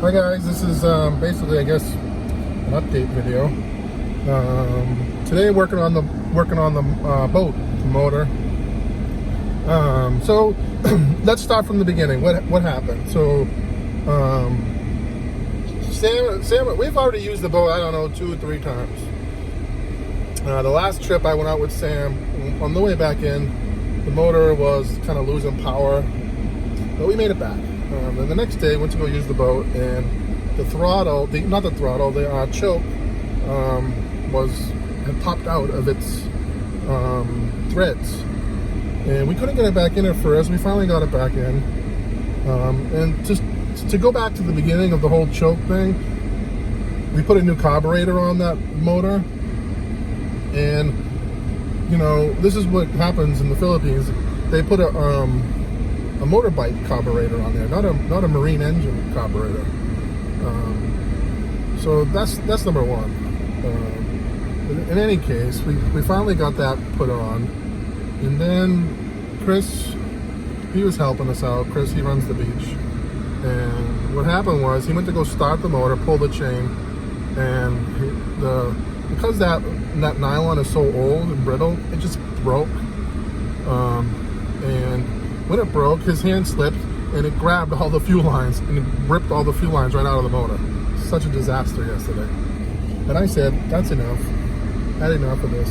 Hi guys, this is basically, I guess, an update video. Today working on the boat, the motor. So let's start from the beginning. What happened? So Sam, we've already used the boat, I don't know, 2 or 3 times. The last trip I went out with Sam, on the way back in, the motor was kind of losing power, but we made it back. And the next day, went to go use the boat, and the throttle, the choke had popped out of its threads, and we couldn't get it back in at first. We finally got it back in, and just to go back to the beginning of the whole choke thing, we put a new carburetor on that motor, and you know, this is what happens in the Philippines. They put a motorbike carburetor on there, not a marine engine carburetor. So that's number one. In any case, we finally got that put on, and then Chris, he was helping us out. Chris, he runs the beach, and what happened was he went to go start the motor, pull the chain, and because that nylon is so old and brittle, it just broke. And when it broke, his hand slipped and it grabbed all the fuel lines and it ripped all the fuel lines right out of the motor. Such a disaster yesterday. And I said, that's enough. I had enough of this,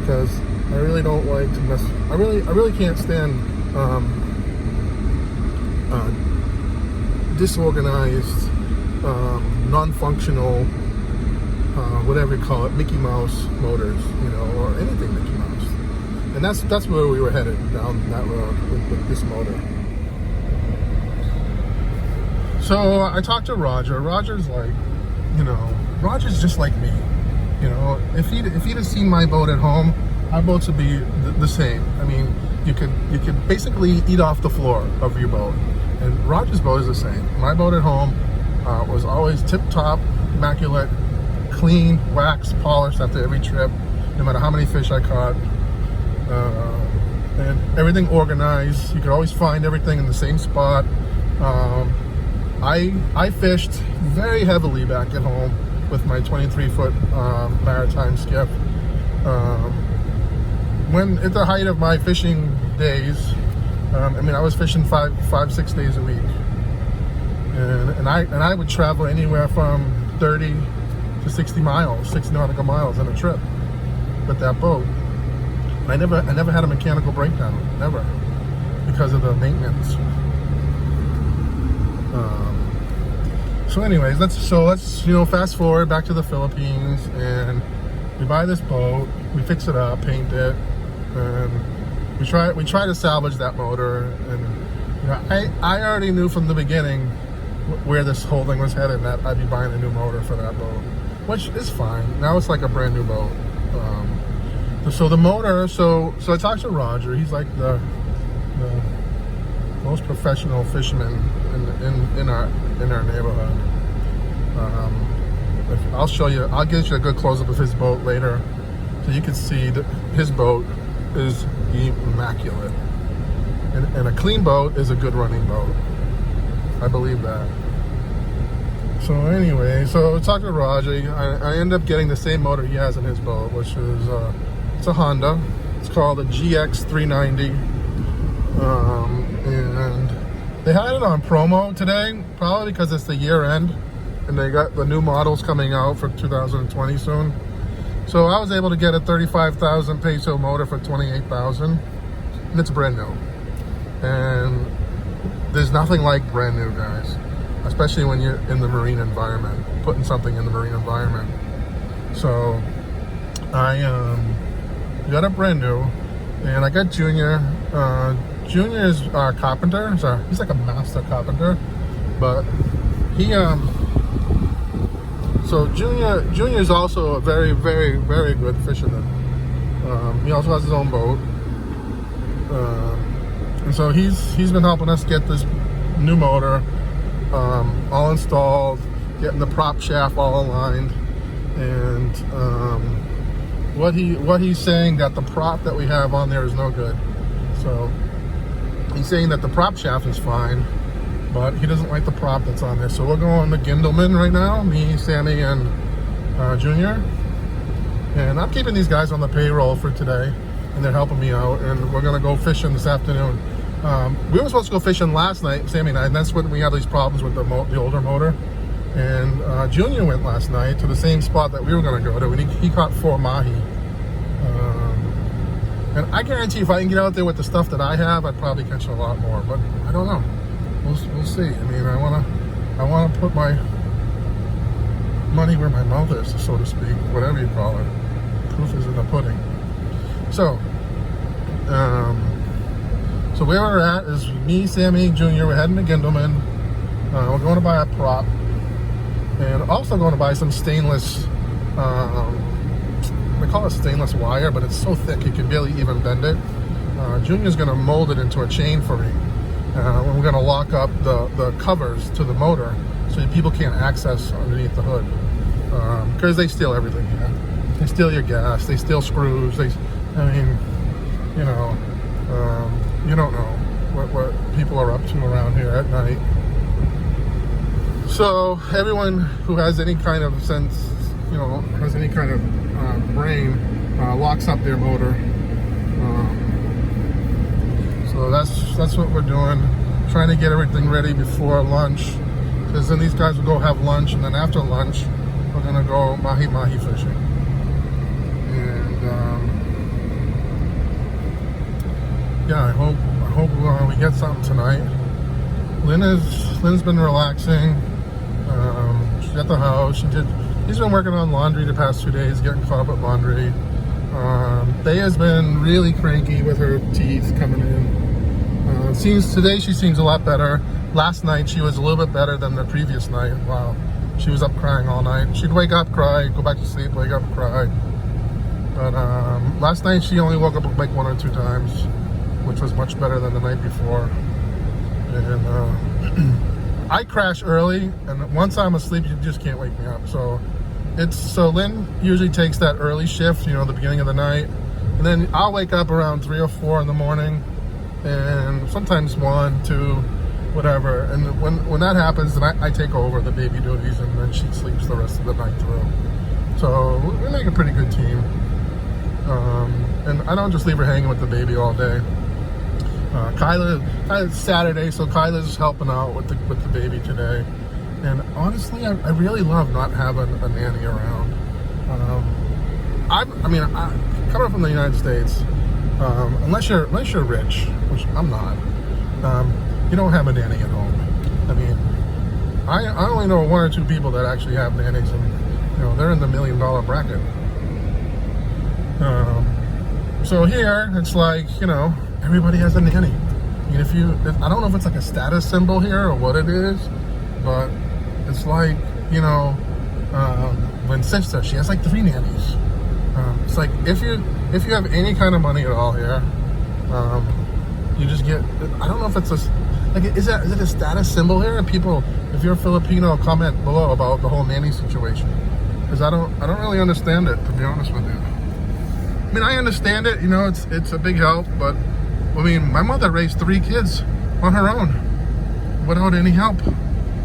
because I really don't like to mess. I really can't stand disorganized, non-functional, whatever you call it, Mickey Mouse motors, you know, or anything Mickey Mouse. And that's where we were headed, down that road with this motor. So I talked to Roger. Roger's like, you know, Roger's just like me. You know, if he'd have seen my boat at home, our boats would be the same. I mean, you could basically eat off the floor of your boat. And Roger's boat is the same. My boat at home was always tip-top, immaculate, clean, waxed, polished after every trip, no matter how many fish I caught. And everything organized. You could always find everything in the same spot. I fished very heavily back at home with my 23-foot maritime skiff. When at the height of my fishing days, I mean, I was fishing 5-6 days a week, and I would travel anywhere from 30 to 60 nautical miles on a trip with that boat. I never had a mechanical breakdown, never, because of the maintenance. So anyways, let's fast forward back to the Philippines, and we buy this boat, we fix it up, paint it, and we try to salvage that motor. And you know, I already knew from the beginning where this whole thing was headed, that I'd be buying a new motor for that boat, which is fine. Now it's like a brand new boat. So the motor, so I talked to Roger. He's like the most professional fisherman in our neighborhood. I'll show you. I'll get you a good close up of his boat later, so you can see that his boat is immaculate. And a clean boat is a good running boat. I believe that. So anyway, so I talked to Roger. I ended up getting the same motor he has in his boat, which is it's a Honda. It's called a GX 390. And they had it on promo today, probably because it's the year end, and they got the new models coming out for 2020 soon. So I was able to get a 35,000 peso motor for 28,000, and it's brand new. And there's nothing like brand new, guys, especially when you're in the marine environment, putting something in the marine environment. So I got it brand new, and I got Junior. Junior is our carpenter. So he's like a master carpenter, but he so Junior is also a very, very, very good fisherman. He also has his own boat, and so he's been helping us get this new motor all installed, getting the prop shaft all aligned, and what he's saying, that the prop that we have on there is no good. So he's saying that the prop shaft is fine, but he doesn't like the prop that's on there. So we're going to Gindelman right now, me, Sammy, and Junior. And I'm keeping these guys on the payroll for today, and they're helping me out. And we're gonna go fishing this afternoon. We were supposed to go fishing last night, Sammy and I, and that's when we had these problems with the older motor. And Junior went last night to the same spot that we were gonna go to, and he caught 4 mahi. And I guarantee if I can get out there with the stuff that I have, I'd probably catch a lot more. But I don't know. We'll see. I mean, I wanna put my money where my mouth is, so to speak, whatever you call it. Proof is in the pudding. So, so where we're at is me, Sammy, Junior. We're heading to Gindelman. We're going to buy a prop, and also going to buy some stainless. They call it stainless wire, but it's so thick you can barely even bend it. Junior's going to mold it into a chain for me. We're going to lock up the covers to the motor so people can't access underneath the hood, because they steal everything here. They steal your gas, they steal screws. I mean, you know, you don't know what people are up to around here at night. So everyone who has any kind of sense, you know, has any kind of brain, locks up their motor. So that's what we're doing, trying to get everything ready before lunch, because then these guys will go have lunch, and then after lunch we're gonna go mahi fishing. And yeah, I hope we get something tonight. Lynn's been relaxing. She's at the house. She's been working on laundry the past 2 days, getting caught up with laundry. Thea's been really cranky with her teeth coming in. Today she seems a lot better. Last night she was a little bit better than the previous night. Wow, she was up crying all night. She'd wake up, cry, go back to sleep, wake up, cry. But last night she only woke up like 1 or 2 times, which was much better than the night before. And I crash early, and once I'm asleep, you just can't wake me up. So Lynn usually takes that early shift, you know, the beginning of the night, and then I'll wake up around 3 or 4 in the morning, and sometimes 1, 2, whatever. And when that happens, then I take over the baby duties, and then she sleeps the rest of the night through. So we make a pretty good team. And I don't just leave her hanging with the baby all day. Kyla's Saturday, so Kyla's helping out with the baby today. And honestly, I really love not having a nanny around. Coming from the United States, unless you're rich, which I'm not, you don't have a nanny at home. I mean, I only know 1 or 2 people that actually have nannies, and you know, they're in the $1 million bracket. So here, it's like, you know, everybody has a nanny. I mean, I don't know if it's like a status symbol here or what it is, but it's like, you know, when sister, she has like 3 nannies. It's like, if you have any kind of money at all here, you just get, I don't know if it's is it a status symbol here? And people, if you're Filipino, comment below about the whole nanny situation, because I don't really understand it, to be honest with you. I mean, I understand it, you know, it's a big help, but I mean, my mother raised 3 kids on her own without any help. I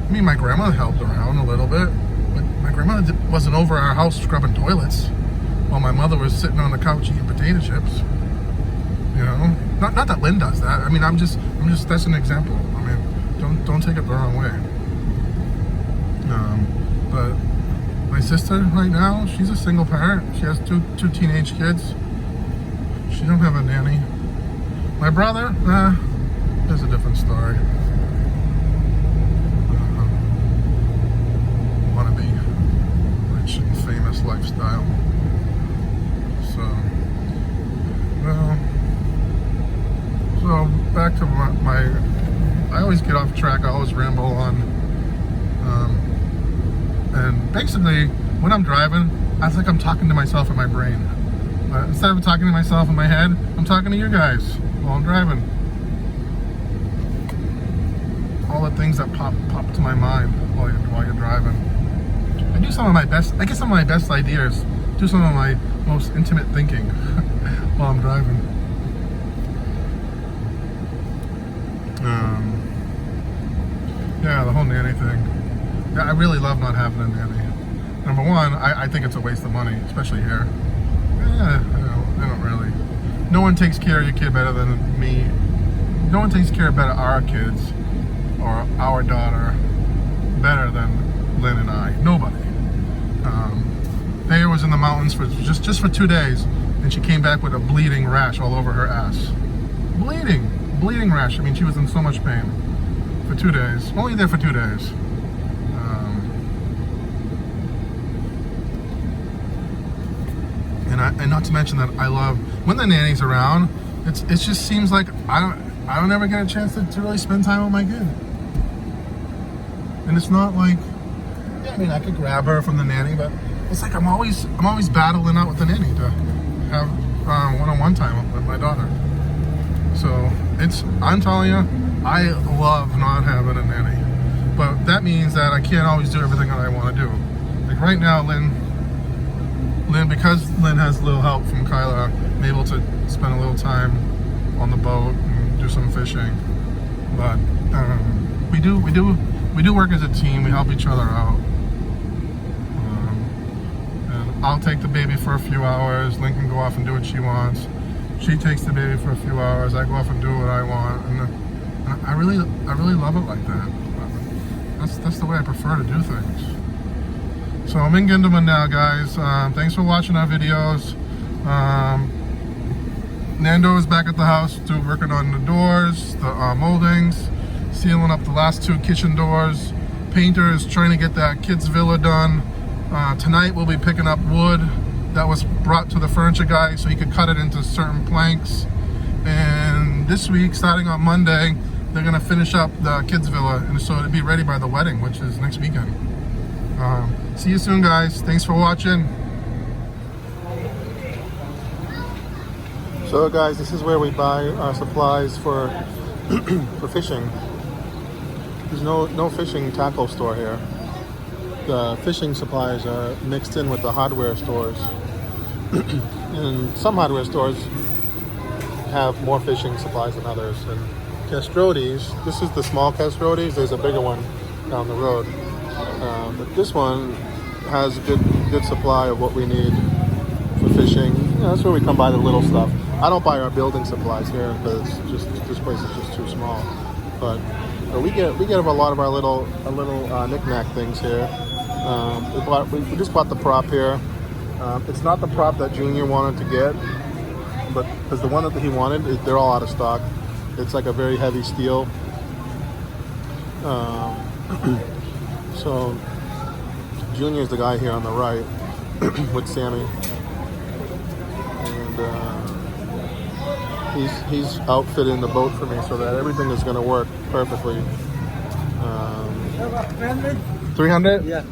mean, my grandma helped around a little bit, but my grandma wasn't over our house scrubbing toilets while my mother was sitting on the couch eating potato chips. You know, not that Lynn does that. I mean, I'm just that's an example. I mean, don't take it the wrong way. But my sister right now, she's a single parent. She has two teenage kids. She don't have a nanny. My brother, there's a different story. Wannabe rich and famous lifestyle. So back to my I always get off track. I always ramble on. And basically, when I'm driving, I think I'm talking to myself in my brain. Instead of talking to myself in my head, I'm talking to you guys while I'm driving. All the things that pop to my mind while you're driving. I get some of my best ideas, do some of my most intimate thinking while I'm driving. Yeah, the whole nanny thing. Yeah, I really love not having a nanny. Number one, I think it's a waste of money, especially here. Yeah, I don't really. No one takes care of your kid better than me. No one takes care of our kids or our daughter better than Lynn and I. Nobody. Thayer was in the mountains for just for 2 days, and she came back with a bleeding rash all over her ass. Bleeding rash. I mean, she was in so much pain for 2 days. Only there for 2 days. And not to mention that I love when the nanny's around. It just seems like I don't ever get a chance to really spend time with my kid. And it's not like, yeah, I mean, I could grab her from the nanny, but it's like I'm always battling out with the nanny to have one-on-one time with my daughter. So I'm telling you, I love not having a nanny, but that means that I can't always do everything that I want to do. Like right now, Lynn, because Lynn has a little help from Kyla, I'm able to spend a little time on the boat and do some fishing. But we do work as a team. We help each other out. And I'll take the baby for a few hours. Lynn can go off and do what she wants. She takes the baby for a few hours. I go off and do what I want. And I really love it like that. That's the way I prefer to do things. So I'm in Gindelman now, guys. Thanks for watching our videos. Nando is back at the house working on the doors, the moldings, sealing up the last 2 kitchen doors. Painter is trying to get that kids villa done. Tonight we'll be picking up wood that was brought to the furniture guy so he could cut it into certain planks. And this week, starting on Monday, they're gonna finish up the kids villa, and so it'll be ready by the wedding, which is next weekend. See you soon, guys. Thanks for watching. So guys, this is where we buy our supplies for for fishing. There's no fishing tackle store here. The fishing supplies are mixed in with the hardware stores. And some hardware stores have more fishing supplies than others. And Castrodes, this is the small Castrodes. There's a bigger one down the road. But this one has a good supply of what we need for fishing. That's where we come by the little stuff. I don't buy our building supplies here because this place is just too small. But we get a lot of our little knick-knack things here. We just bought the prop here. It's not the prop that Junior wanted to get, but because the one that he wanted, they're all out of stock. It's like a very heavy steel. So Junior's the guy here on the right with Sammy, and he's outfitting the boat for me so that everything is going to work perfectly. 300? Yeah.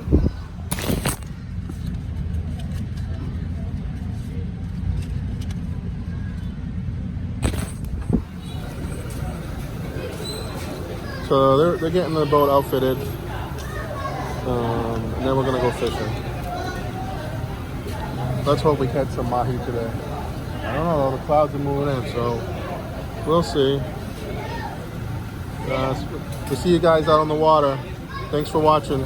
So they're getting the boat outfitted, and then we're gonna go fishing. Let's hope we catch some mahi today. I don't know, the clouds are moving in, so we'll see. We'll see you guys out on the water. Thanks for watching.